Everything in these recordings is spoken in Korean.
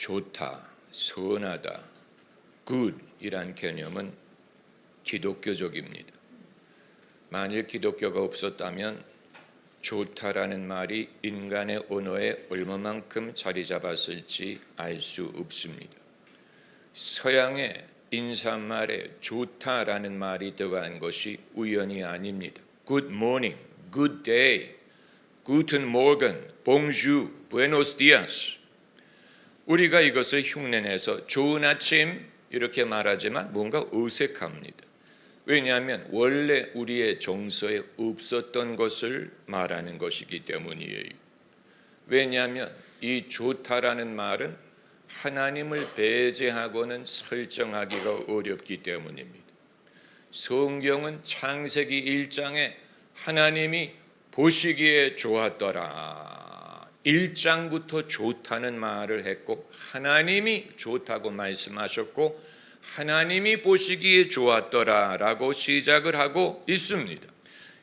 좋다, 선하다, good 이란 개념은 기독교적입니다. 만일 기독교가 없었다면 좋다라는 말이 인간의 언어에 얼마만큼 자리 잡았을지 알 수 없습니다. 서양의 인사말에 좋다라는 말이 들어간 것이 우연이 아닙니다. Good morning, good day, guten Morgen, bonjour, buenos dias. 우리가 이것을 흉내내서 좋은 아침 이렇게 말하지만 뭔가 어색합니다. 왜냐하면 원래 우리의 정서에 없었던 것을 말하는 것이기 때문이에요. 왜냐하면 이 좋다라는 말은 하나님을 배제하고는 설정하기가 어렵기 때문입니다. 성경은 창세기 1장에 하나님이 보시기에 좋았더라. 1장부터 좋다는 말을 했고 하나님이 좋다고 말씀하셨고 하나님이 보시기에 좋았더라라고 시작을 하고 있습니다.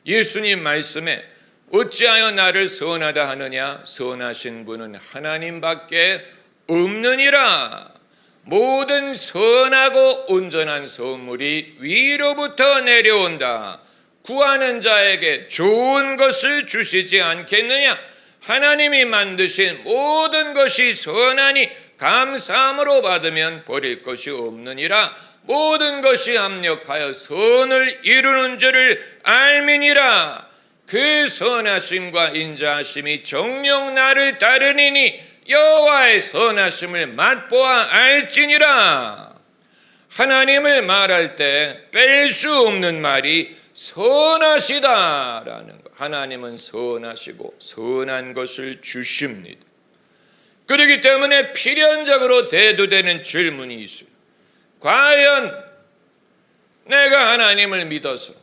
예수님 말씀에 어찌하여 나를 선하다 하느냐? 선하신 분은 하나님밖에 없느니라. 모든 선하고 온전한 선물이 위로부터 내려온다. 구하는 자에게 좋은 것을 주시지 않겠느냐? 하나님이 만드신 모든 것이 선하니 감사함으로 받으면 버릴 것이 없느니라. 모든 것이 합력하여 선을 이루는 줄을 알미니라. 그 선하심과 인자하심이 정녕 나를 따르니니 여호와의 선하심을 맛보아 알지니라. 하나님을 말할 때 뺄 수 없는 말이 선하시다라는 것. 하나님은 선하시고 선한 것을 주십니다. 그렇기 때문에 필연적으로 대두되는 질문이 있어요. 과연 내가 하나님을 믿어서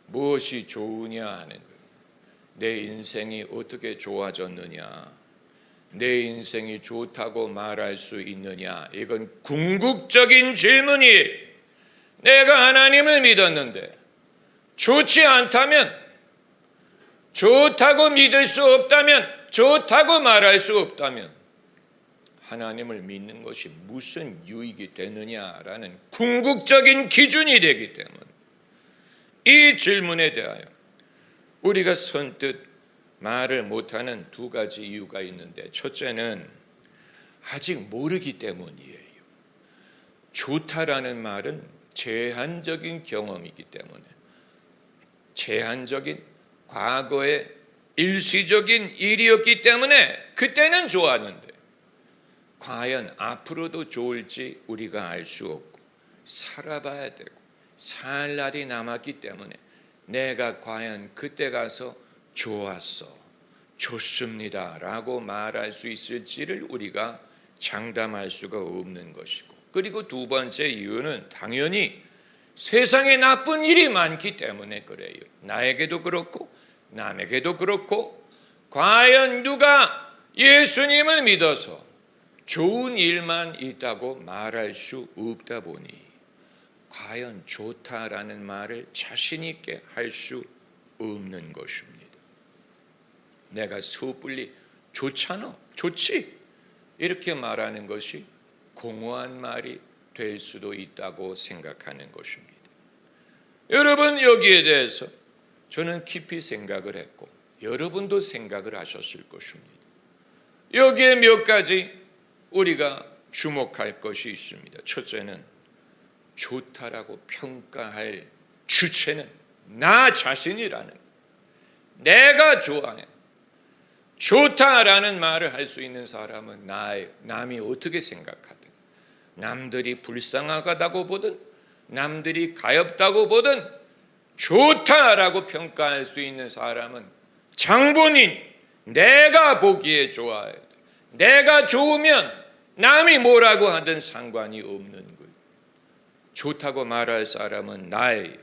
무엇이 좋으냐 하는 거예요. 내 인생이 어떻게 좋아졌느냐, 내 인생이 좋다고 말할 수 있느냐, 이건 궁극적인 질문이에요. 내가 하나님을 믿었는데 좋지 않다면, 좋다고 믿을 수 없다면, 좋다고 말할 수 없다면 하나님을 믿는 것이 무슨 유익이 되느냐라는 궁극적인 기준이 되기 때문에 이 질문에 대하여 우리가 선뜻 말을 못하는 두 가지 이유가 있는데, 첫째는 아직 모르기 때문이에요. 좋다라는 말은 제한적인 경험이기 때문에, 제한적인 과거의 일시적인 일이었기 때문에 그때는 좋았는데 과연 앞으로도 좋을지 우리가 알 수 없고 살아봐야 되고 살 날이 남았기 때문에 내가 과연 그때 가서 좋았어, 좋습니다 라고 말할 수 있을지를 우리가 장담할 수가 없는 것이고, 그리고 두 번째 이유는 당연히 세상에 나쁜 일이 많기 때문에 그래요. 나에게도 그렇고 남에게도 그렇고, 과연 누가 예수님을 믿어서 좋은 일만 있다고 말할 수 없다 보니 과연 좋다라는 말을 자신 있게 할 수 없는 것입니다. 내가 섣불리 좋잖아, 좋지 이렇게 말하는 것이 공허한 말이 될 수도 있다고 생각하는 것입니다. 여러분, 여기에 대해서 저는 깊이 생각을 했고 여러분도 생각을 하셨을 것입니다. 여기에 몇 가지 우리가 주목할 것이 있습니다. 첫째는 좋다라고 평가할 주체는 나 자신이라는, 내가 좋아해. 좋다라는 말을 할 수 있는 사람은 남이 어떻게 생각하든, 남들이 불쌍하다고 보든 남들이 가엾다고 보든 좋다라고 평가할 수 있는 사람은 장본인, 내가 보기에 좋아야 돼. 내가 좋으면 남이 뭐라고 하든 상관이 없는 거예요. 좋다고 말할 사람은 나예요.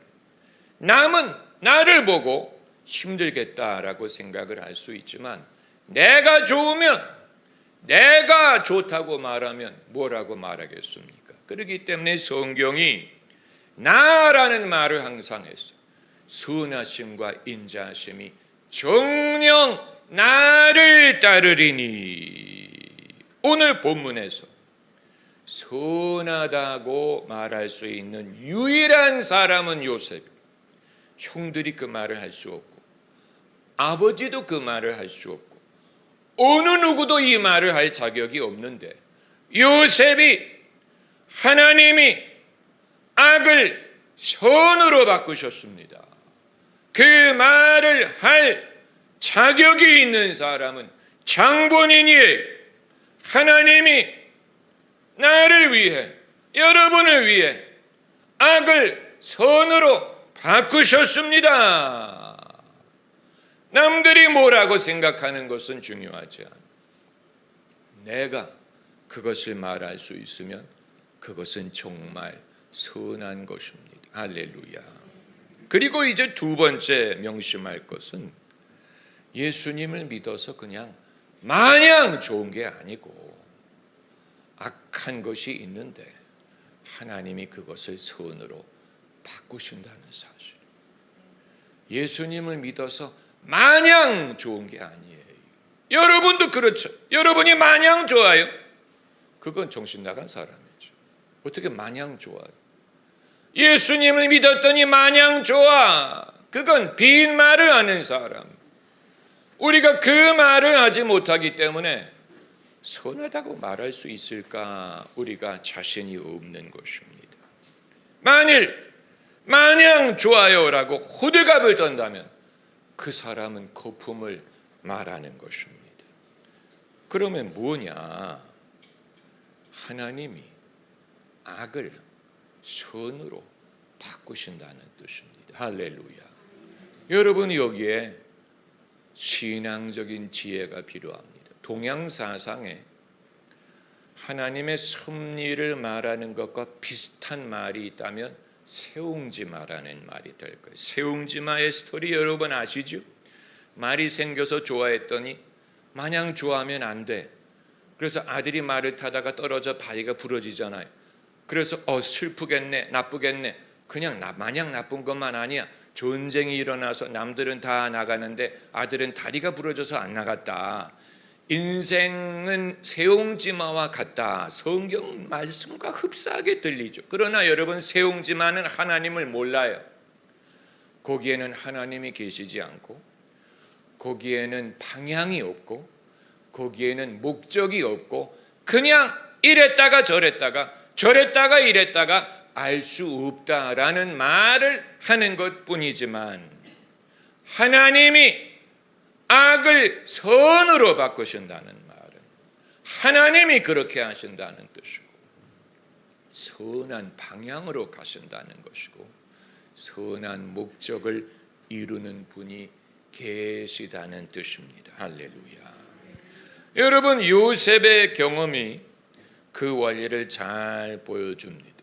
남은 나를 보고 힘들겠다라고 생각을 할 수 있지만 내가 좋으면, 내가 좋다고 말하면 뭐라고 말하겠습니까? 그렇기 때문에 성경이 나라는 말을 항상 했어요. 선하심과 인자하심이 정녕 나를 따르리니. 오늘 본문에서 선하다고 말할 수 있는 유일한 사람은 요셉. 형들이 그 말을 할 수 없고 아버지도 그 말을 할 수 없고 어느 누구도 이 말을 할 자격이 없는데 요셉이 하나님이 악을 선으로 바꾸셨습니다. 그 말을 할 자격이 있는 사람은 장본인이에요. 하나님이 나를 위해, 여러분을 위해 악을 선으로 바꾸셨습니다. 남들이 뭐라고 생각하는 것은 중요하지 않아. 내가 그것을 말할 수 있으면 그것은 정말 선한 것입니다. 할렐루야. 그리고 이제 두 번째 명심할 것은 예수님을 믿어서 그냥 마냥 좋은 게 아니고 악한 것이 있는데 하나님이 그것을 선으로 바꾸신다는 사실. 예수님을 믿어서 마냥 좋은 게 아니에요. 여러분도 그렇죠. 여러분이 마냥 좋아요. 그건 정신 나간 사람이죠. 어떻게 마냥 좋아요? 예수님을 믿었더니 마냥 좋아. 그건 빈말을 하는 사람. 우리가 그 말을 하지 못하기 때문에 선하다고 말할 수 있을까? 우리가 자신이 없는 것입니다. 만일 마냥 좋아요라고 호들갑을 떤다면 그 사람은 거품을 말하는 것입니다. 그러면 뭐냐? 하나님이 악을 선으로 바꾸신다는 뜻입니다. 할렐루야. 여러분 여기에 신앙적인 지혜가 필요합니다. 동양 사상에 하나님의 섭리를 말하는 것과 비슷한 말이 있다면 세옹지마라는 말이 될 거예요. 세옹지마의 스토리 여러분 아시죠? 말이 생겨서 좋아했더니 마냥 좋아하면 안 돼. 그래서 아들이 말을 타다가 떨어져 다리가 부러지잖아요. 그래서 슬프겠네, 나쁘겠네. 그냥 마냥 나쁜 것만 아니야. 전쟁이 일어나서 남들은 다 나가는데 아들은 다리가 부러져서 안 나갔다. 인생은 세옹지마와 같다. 성경 말씀과 흡사하게 들리죠. 그러나 여러분 세옹지마는 하나님을 몰라요. 거기에는 하나님이 계시지 않고 거기에는 방향이 없고 거기에는 목적이 없고 그냥 이랬다가 저랬다가 이랬다가 알 수 없다라는 말을 하는 것뿐이지만 하나님이 악을 선으로 바꾸신다는 말은 하나님이 그렇게 하신다는 뜻이고 선한 방향으로 가신다는 것이고 선한 목적을 이루는 분이 계시다는 뜻입니다. 할렐루야. 여러분 요셉의 경험이 그 원리를 잘 보여줍니다.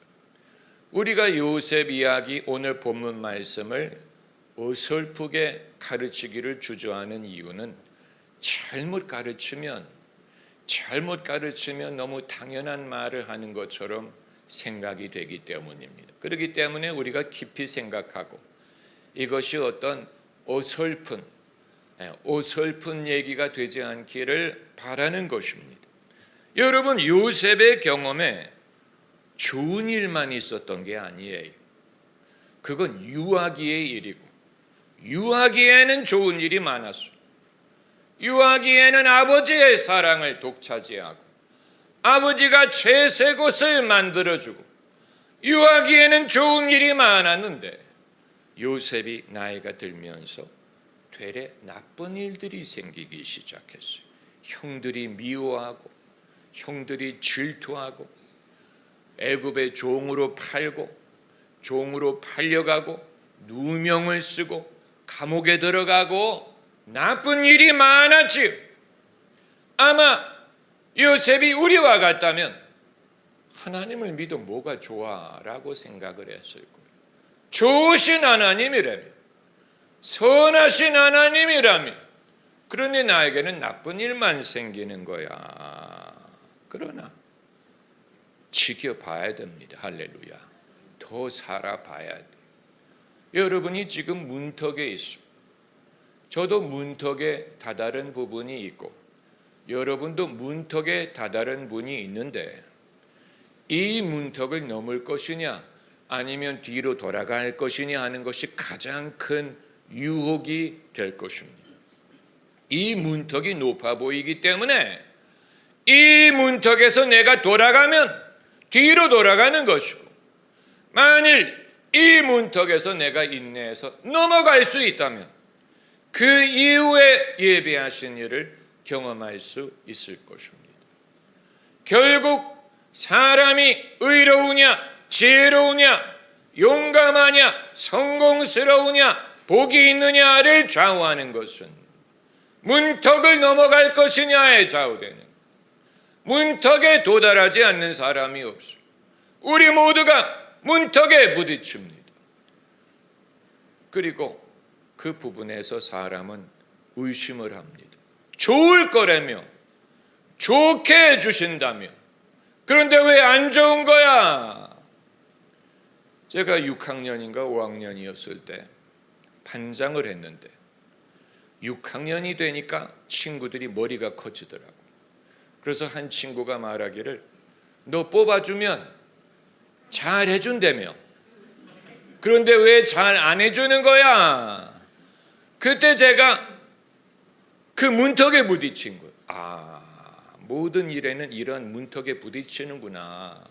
우리가 요셉 이야기 오늘 본문 말씀을 어설프게 가르치기를 주저하는 이유는 잘못 가르치면 너무 당연한 말을 하는 것처럼 생각이 되기 때문입니다. 그렇기 때문에 우리가 깊이 생각하고 이것이 어떤 어설픈 얘기가 되지 않기를 바라는 것입니다. 여러분 요셉의 경험에 좋은 일만 있었던 게 아니에요. 그건 유아기의 일이고 유아기에는 좋은 일이 많았어요. 유아기에는 아버지의 사랑을 독차지하고 아버지가 채색 옷을 만들어주고 유아기에는 좋은 일이 많았는데 요셉이 나이가 들면서 되레 나쁜 일들이 생기기 시작했어요. 형들이 미워하고 형들이 질투하고 애굽의 종으로 팔려가고 누명을 쓰고 감옥에 들어가고 나쁜 일이 많았지요. 아마 요셉이 우리와 같다면 하나님을 믿어 뭐가 좋아라고 생각을 했을 거예요. 좋으신 하나님이라면 선하신 하나님이라면 그런데 나에게는 나쁜 일만 생기는 거야. 그러나 지켜봐야 됩니다. 할렐루야. 더 살아봐야 돼. 여러분이 지금 문턱에 있어. 저도 문턱에 다다른 부분이 있고 여러분도 문턱에 다다른 분이 있는데 이 문턱을 넘을 것이냐 아니면 뒤로 돌아갈 것이냐 하는 것이 가장 큰 유혹이 될 것입니다. 이 문턱이 높아 보이기 때문에 이 문턱에서 내가 돌아가면 뒤로 돌아가는 것이고, 만일 이 문턱에서 내가 인내해서 넘어갈 수 있다면 그 이후에 예비하신 일을 경험할 수 있을 것입니다. 결국 사람이 의로우냐 지혜로우냐 용감하냐 성공스러우냐 복이 있느냐를 좌우하는 것은 문턱을 넘어갈 것이냐에 좌우되는, 문턱에 도달하지 않는 사람이 없어. 우리 모두가 문턱에 부딪힙니다. 그리고 그 부분에서 사람은 의심을 합니다. 좋을 거라며 좋게 해주신다며 그런데 왜 안 좋은 거야? 제가 6학년인가 5학년이었을 때 반장을 했는데 6학년이 되니까 친구들이 머리가 커지더라고. 그래서 한 친구가 말하기를 너 뽑아주면 잘 해준다며. 그런데 왜 잘 안 해주는 거야? 그때 제가 그 문턱에 부딪힌 거예요. 모든 일에는 이런 문턱에 부딪히는구나.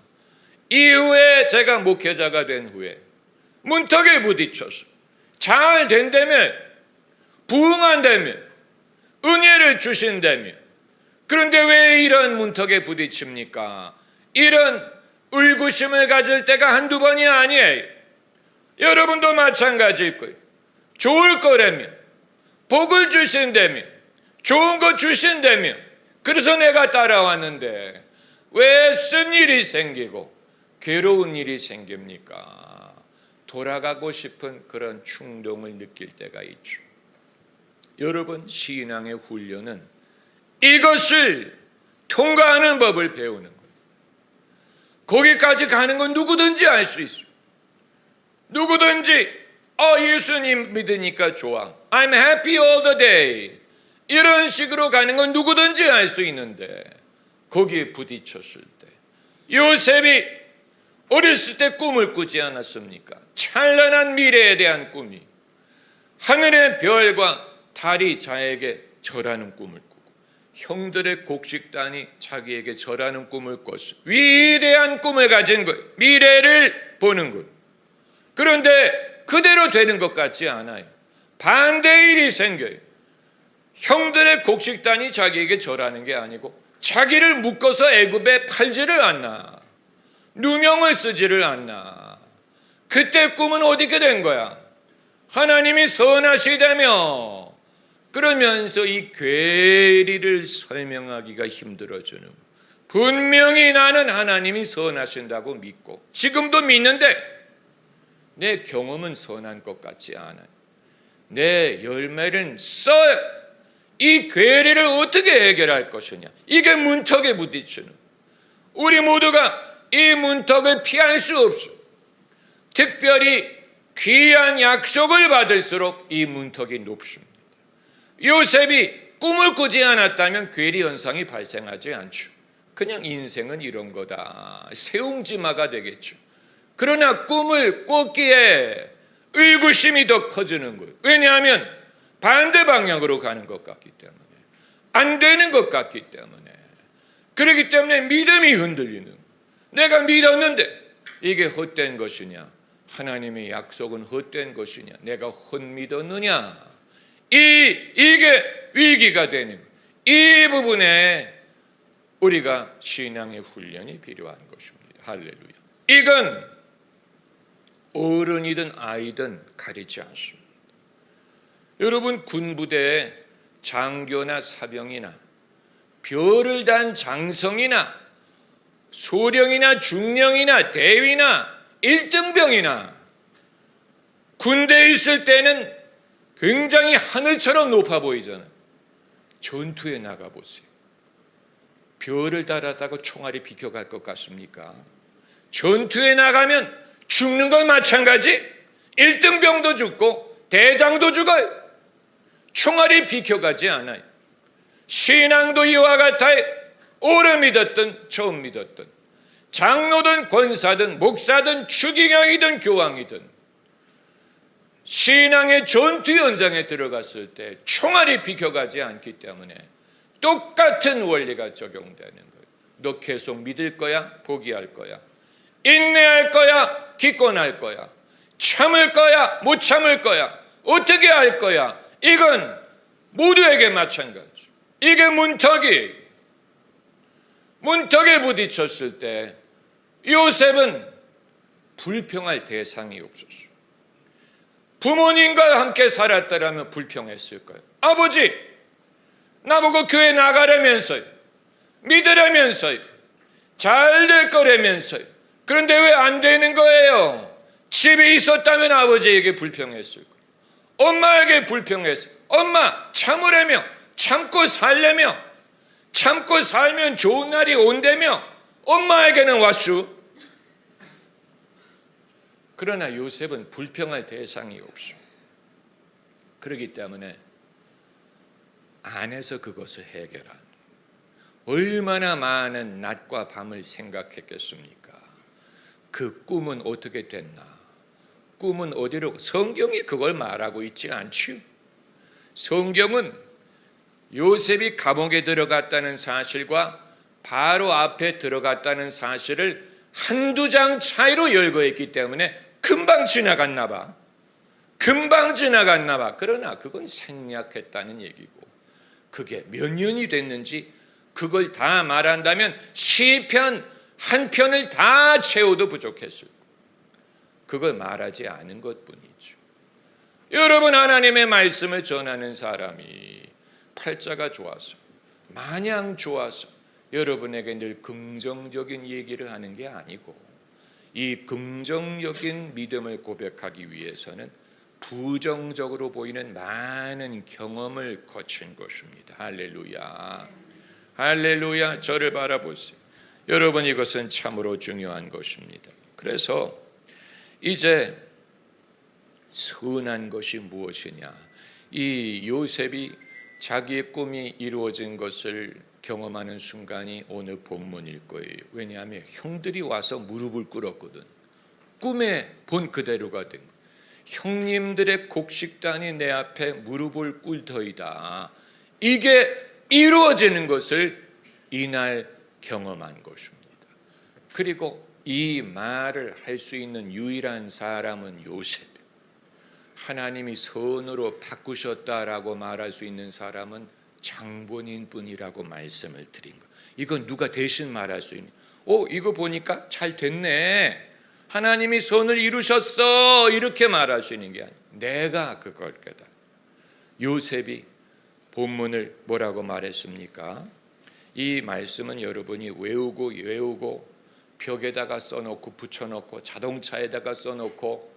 이후에 제가 목회자가 된 후에 문턱에 부딪혀서 잘 된다며, 부응한다며, 은혜를 주신다며. 그런데 왜 이런 문턱에 부딪힙니까? 이런 의구심을 가질 때가 한두 번이 아니에요. 여러분도 마찬가지일 거예요. 좋을 거라며, 복을 주신다며, 좋은 거 주신다며, 그래서 내가 따라왔는데 왜 쓴 일이 생기고 괴로운 일이 생깁니까? 돌아가고 싶은 그런 충동을 느낄 때가 있죠. 여러분, 신앙의 훈련은 이것을 통과하는 법을 배우는 거예요. 거기까지 가는 건 누구든지 알 수 있어요. 누구든지 예수님 믿으니까 좋아, I'm happy all the day, 이런 식으로 가는 건 누구든지 알 수 있는데 거기에 부딪혔을 때, 요셉이 어렸을 때 꿈을 꾸지 않았습니까? 찬란한 미래에 대한 꿈이, 하늘의 별과 달이 자에게 절하는 꿈을 꾸고 형들의 곡식단이 자기에게 절하는 꿈을 꿨어. 위대한 꿈을 가진 거예요. 미래를 보는 거예요. 그런데 그대로 되는 것 같지 않아요. 반대의 일이 생겨요. 형들의 곡식단이 자기에게 절하는 게 아니고 자기를 묶어서 애굽에 팔지를 않나, 누명을 쓰지를 않나. 그때 꿈은 어떻게 된 거야? 하나님이 선하시다며. 그러면서 이 괴리를 설명하기가 힘들어지는, 분명히 나는 하나님이 선하신다고 믿고 지금도 믿는데 내 경험은 선한 것 같지 않아요. 내 열매는 써요. 이 괴리를 어떻게 해결할 것이냐, 이게 문턱에 부딪히는, 우리 모두가 이 문턱을 피할 수 없어. 특별히 귀한 약속을 받을수록 이 문턱이 높습니다. 요셉이 꿈을 꾸지 않았다면 괴리 현상이 발생하지 않죠. 그냥 인생은 이런 거다, 세웅지마가 되겠죠. 그러나 꿈을 꿨기에 의구심이 더 커지는 거예요. 왜냐하면 반대 방향으로 가는 것 같기 때문에, 안 되는 것 같기 때문에, 그렇기 때문에 믿음이 흔들리는, 내가 믿었는데 이게 헛된 것이냐, 하나님의 약속은 헛된 것이냐, 내가 헛믿었느냐, 이게 위기가 되는, 이 부분에 우리가 신앙의 훈련이 필요한 것입니다. 할렐루야. 이건 어른이든 아이든 가리지 않습니다. 여러분, 군부대에 장교나 사병이나 별을 단 장성이나 소령이나 중령이나 대위나 1등병이나 군대에 있을 때는 굉장히 하늘처럼 높아 보이잖아요. 전투에 나가보세요. 별을 달았다고 총알이 비켜갈 것 같습니까? 전투에 나가면 죽는 건 마찬가지. 1등병도 죽고 대장도 죽어요. 총알이 비켜가지 않아요. 신앙도 이와 같아요. 오래 믿었든 처음 믿었든 장로든 권사든 목사든 추기경이든 교황이든 신앙의 전투 현장에 들어갔을 때 총알이 비켜가지 않기 때문에 똑같은 원리가 적용되는 거예요. 너 계속 믿을 거야? 포기할 거야? 인내할 거야? 기권할 거야? 참을 거야? 못 참을 거야? 어떻게 할 거야? 이건 모두에게 마찬가지. 이게 문턱에 부딪혔을 때 요셉은 불평할 대상이 없었어요. 부모님과 함께 살았더라면 불평했을 거예요. 아버지, 나보고 교회 나가라면서요, 믿으라면서요, 잘 될 거라면서요. 그런데 왜 안 되는 거예요? 집에 있었다면 아버지에게 불평했을 거예요. 엄마에게 불평했어요. 엄마, 참으라며, 참고 살려며, 참고 살면 좋은 날이 온다며 엄마에게는 왔슈. 그러나 요셉은 불평할 대상이 없어. 그렇기 때문에 안에서 그것을 해결한, 얼마나 많은 낮과 밤을 생각했겠습니까? 그 꿈은 어떻게 됐나? 꿈은 어디로? 성경이 그걸 말하고 있지 않지요. 성경은 요셉이 감옥에 들어갔다는 사실과 바로 앞에 들어갔다는 사실을 한두 장 차이로 열거했기 때문에 금방 지나갔나 봐. 그러나 그건 생략했다는 얘기고, 그게 몇 년이 됐는지 그걸 다 말한다면 시편 한 편을 다 채워도 부족했을 거예요. 그걸 말하지 않은 것뿐이죠. 여러분, 하나님의 말씀을 전하는 사람이 팔자가 좋아서, 마냥 좋아서 여러분에게 늘 긍정적인 얘기를 하는 게 아니고, 이 긍정적인 믿음을 고백하기 위해서는 부정적으로 보이는 많은 경험을 거친 것입니다. 할렐루야. 할렐루야. 저를 바라보세요. 여러분, 이것은 참으로 중요한 것입니다. 그래서 이제 선한 것이 무엇이냐, 이 요셉이 자기의 꿈이 이루어진 것을 경험하는 순간이 오늘 본문일 거예요. 왜냐하면 형들이 와서 무릎을 꿇었거든. 꿈에 본 그대로가 된 거예요. 형님들의 곡식단이 내 앞에 무릎을 꿇더이다. 이게 이루어지는 것을 이날 경험한 것입니다. 그리고 이 말을 할 수 있는 유일한 사람은 요셉. 하나님이 선으로 바꾸셨다라고 말할 수 있는 사람은 장본인 뿐이라고 말씀을 드린 거. 이건 누가 대신 말할 수 있는? 이거 보니까 잘 됐네, 하나님이 선을 이루셨어, 이렇게 말할 수 있는 게 아니에요. 내가 그걸 깨달아. 요셉이 본문을 뭐라고 말했습니까? 이 말씀은 여러분이 외우고 벽에다가 써놓고 붙여놓고 자동차에다가 써놓고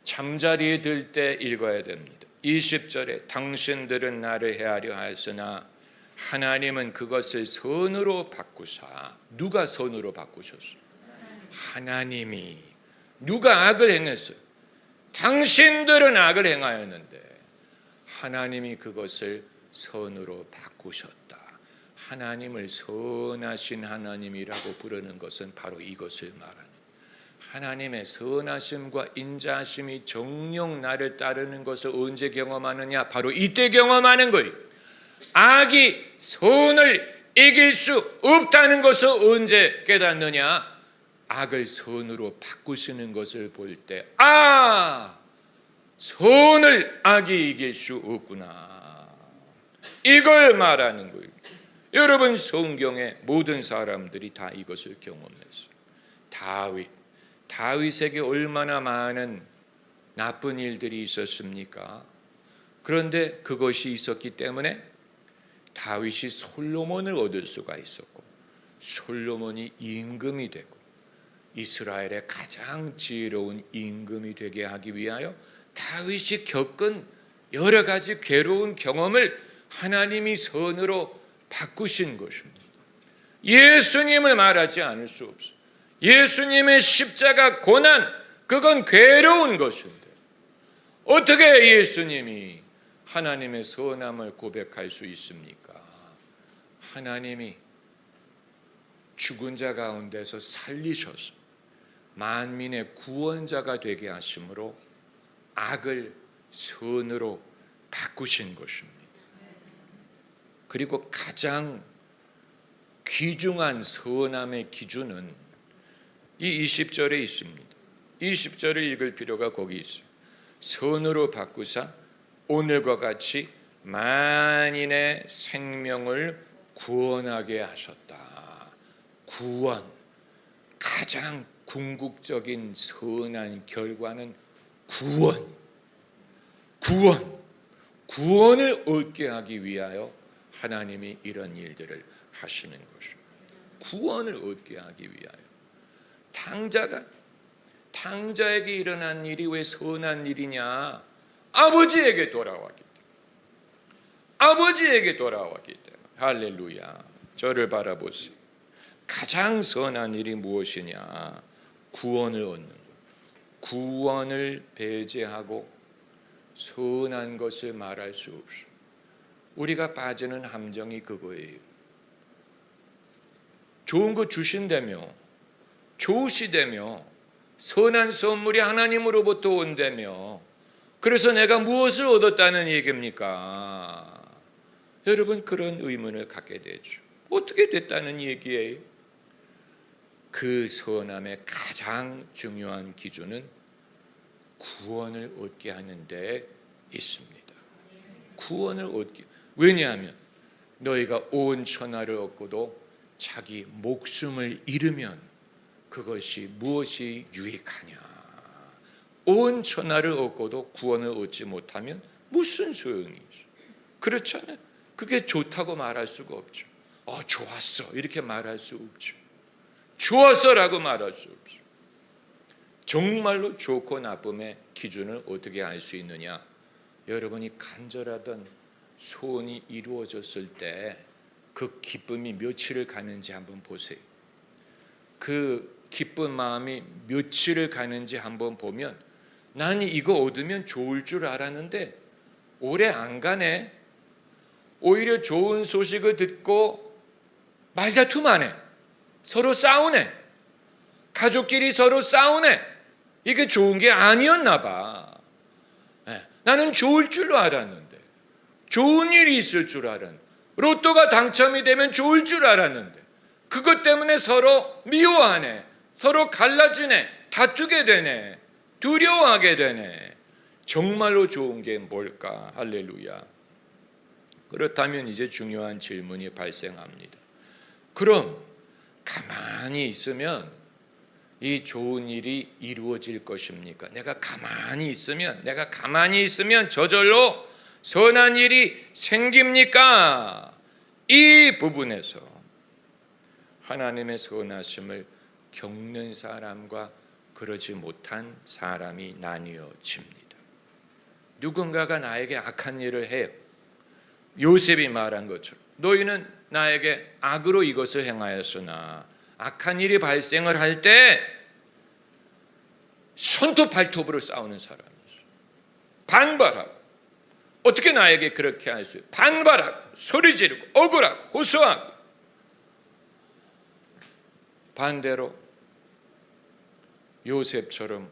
잠자리에 들 때 읽어야 됩니다. 20절에 당신들은 나를 헤아려 하였으나 하나님은 그것을 선으로 바꾸사. 누가 선으로 바꾸셨어요? 하나님이. 누가 악을 행했어요? 당신들은 악을 행하였는데 하나님이 그것을 선으로 바꾸셨다. 하나님을 선하신 하나님이라고 부르는 것은 바로 이것을 말하는, 하나님의 선하심과 인자하심이 정녕 나를 따르는 것을 언제 경험하느냐? 바로 이때 경험하는 거예요. 악이 선을 이길 수 없다는 것을 언제 깨닫느냐? 악을 선으로 바꾸시는 것을 볼 때, 선을 악이 이길 수 없구나, 이걸 말하는 거예요. 여러분, 성경의 모든 사람들이 다 이것을 경험했어요. 다윗에게 얼마나 많은 나쁜 일들이 있었습니까? 그런데 그것이 있었기 때문에 다윗이 솔로몬을 얻을 수가 있었고, 솔로몬이 임금이 되고, 이스라엘의 가장 지혜로운 임금이 되게 하기 위하여 다윗이 겪은 여러 가지 괴로운 경험을 하나님이 선으로 바꾸신 것입니다. 예수님을 말하지 않을 수 없어요. 예수님의 십자가 고난, 그건 괴로운 것인데 어떻게 예수님이 하나님의 선함을 고백할 수 있습니까? 하나님이 죽은 자 가운데서 살리셔서 만민의 구원자가 되게 하심으로 악을 선으로 바꾸신 것입니다. 그리고 가장 귀중한 선함의 기준은 이 20절에 있습니다. 20절을 읽을 필요가 거기 있어요. 선으로 바꾸사 오늘과 같이 만인의 생명을 구원하게 하셨다. 구원, 가장 궁극적인 선한 결과는 구원을 얻게 하기 위하여 하나님이 이런 일들을 하시는 것입니다. 구원을 얻게 하기 위하여. 당자에게 일어난 일이 왜 선한 일이냐? 아버지에게 돌아왔기 때문에. 할렐루야. 저를 바라보세요. 가장 선한 일이 무엇이냐? 구원을 얻는 것. 구원을 배제하고 선한 것을 말할 수 없어요. 우리가 빠지는 함정이 그거예요. 좋은 거 주신다며, 좋으시다며, 선한 선물이 하나님으로부터 온다며, 그래서 내가 무엇을 얻었다는 얘기입니까? 여러분, 그런 의문을 갖게 되죠. 어떻게 됐다는 얘기예요? 그 선함의 가장 중요한 기준은 구원을 얻게 하는 데 있습니다. 구원을 얻게. 왜냐하면 너희가 온 천하를 얻고도 자기 목숨을 잃으면 그것이 무엇이 유익하냐? 온 천하를 얻고도 구원을 얻지 못하면 무슨 소용이 있어? 그렇잖아요. 그게 좋다고 말할 수가 없죠. 좋았어 이렇게 말할 수 없죠. 좋았어라고 말할 수 없죠. 정말로 좋고 나쁨의 기준을 어떻게 알 수 있느냐? 여러분이 간절하던 소원이 이루어졌을 때 그 기쁨이 며칠을 가는지 한번 보세요. 그 기쁜 마음이 며칠을 가는지 한번 보면 나는 이거 얻으면 좋을 줄 알았는데 오래 안 가네. 오히려 좋은 소식을 듣고 말다툼하네. 서로 싸우네. 가족끼리 서로 싸우네. 이게 좋은 게 아니었나 봐. 나는 좋을 줄 알았는데, 좋은 일이 있을 줄 알았는데, 로또가 당첨이 되면 좋을 줄 알았는데 그것 때문에 서로 미워하네. 서로 갈라지네. 다투게 되네. 두려워하게 되네. 정말로 좋은 게 뭘까? 할렐루야. 그렇다면 이제 중요한 질문이 발생합니다. 그럼 가만히 있으면 이 좋은 일이 이루어질 것입니까? 내가 가만히 있으면 저절로 선한 일이 생깁니까? 이 부분에서 하나님의 선하심을 겪는 사람과 그러지 못한 사람이 나뉘어집니다. 누군가가 나에게 악한 일을 해요. 요셉이 말한 것처럼 너희는 나에게 악으로 이것을 행하였으나 악한 일이 발생을 할 때 손톱 발톱으로 싸우는 사람이 있어요. 반발하고 어떻게 나에게 그렇게 할 수 있어요? 반발하고 소리 지르고 억울하고 호소하고. 반대로 요셉처럼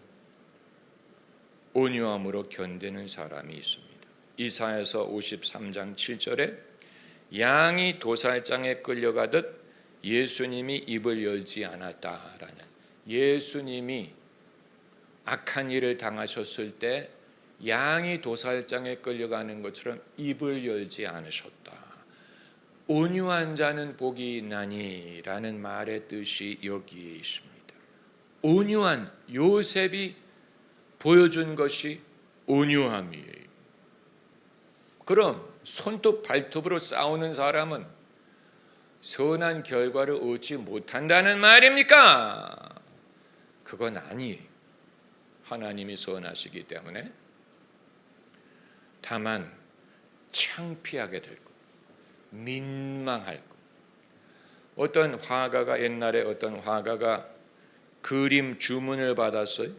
온유함으로 견디는 사람이 있습니다. 이사야서 53장 7절에 양이 도살장에 끌려가듯 예수님이 입을 열지 않았다라는, 예수님이 악한 일을 당하셨을 때 양이 도살장에 끌려가는 것처럼 입을 열지 않으셨다. 온유한 자는 복이 있나니라는 말의 뜻이 여기에 있습니다. 온유한 요셉이 보여준 것이 온유함이에요. 그럼 손톱 발톱으로 싸우는 사람은 선한 결과를 얻지 못한다는 말입니까? 그건 아니에요. 하나님이 선하시기 때문에. 다만 창피하게 될 것, 민망할 것. 어떤 화가가, 옛날에 어떤 화가가 그림 주문을 받았어요.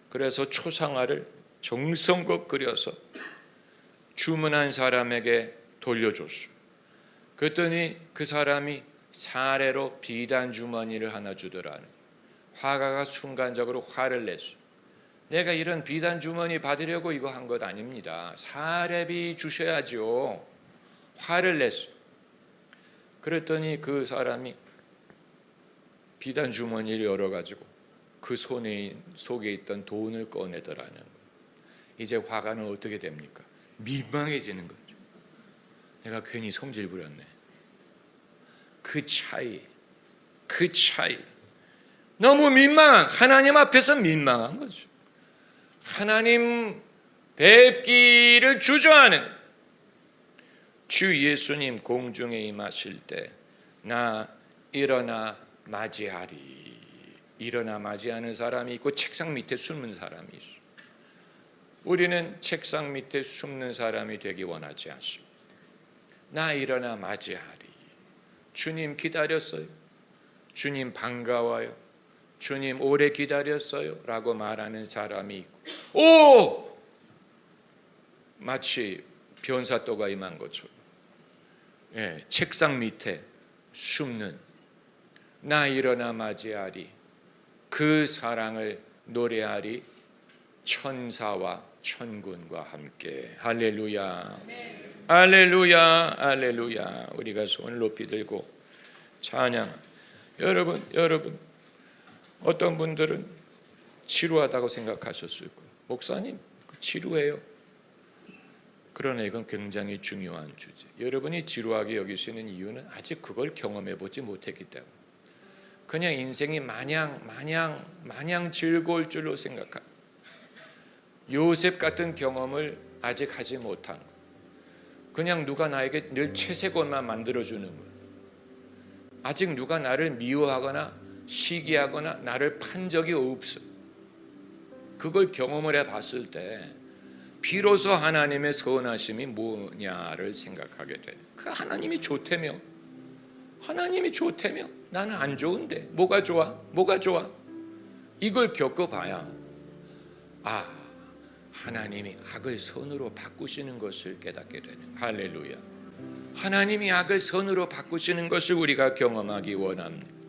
그래서 초상화를 정성껏 그려서 주문한 사람에게 돌려줬어요. 그랬더니 그 사람이 사례로 비단 주머니를 하나 주더라는. 화가가 순간적으로 화를 냈어. 내가 이런 비단 주머니 받으려고 이거 한 것 아닙니다. 사례비 주셔야죠. 화를 냈어. 그랬더니 그 사람이 비단 주머니를 열어가지고 그 속에 있던 돈을 꺼내더라는 거예요. 이제 화가는 어떻게 됩니까? 민망해지는 거죠. 내가 괜히 성질 부렸네. 그 차이. 너무 민망한, 하나님 앞에서 민망한 거죠. 하나님 뵙기를 주저하는 주 예수님 공중에 임하실 때 나 일어나 맞이하리. 일어나 맞이하는 사람이 있고 책상 밑에 숨는 사람이 있어. 우리는 책상 밑에 숨는 사람이 되기 원하지 않습니다. 나 일어나 맞이하리. 주님 기다렸어요. 주님 반가워요. 주님 오래 기다렸어요 라고 말하는 사람이 있고, 마치 변사또가 임한 것처럼 책상 밑에 숨는 나 일어나 맞이하리. 그 사랑을 노래하리. 천사와 천군과 함께. 할렐루야. 할렐루야. 할렐루야. 우리가 손을 높이 들고 찬양. 여러분 어떤 분들은 지루하다고 생각하셨을 거예요. 목사님 지루해요. 그러나 이건 굉장히 중요한 주제. 여러분이 지루하게 여기시는 이유는 아직 그걸 경험해 보지 못했기 때문에. 그냥 인생이 마냥 즐거울 줄로 생각합니다. 요셉 같은 경험을 아직 하지 못한 거예요. 그냥 누가 나에게 늘 채색옷만 만들어주는 거예요. 아직 누가 나를 미워하거나 시기하거나 나를 판 적이 없어. 그걸 경험을 해봤을 때 비로소 하나님의 선하심이 뭐냐를 생각하게 돼. 그 하나님이 좋다며 나는 안 좋은데 뭐가 좋아? 이걸 겪어봐야 하나님이 악을 선으로 바꾸시는 것을 깨닫게 되는. 할렐루야. 하나님이 악을 선으로 바꾸시는 것을 우리가 경험하기 원합니다.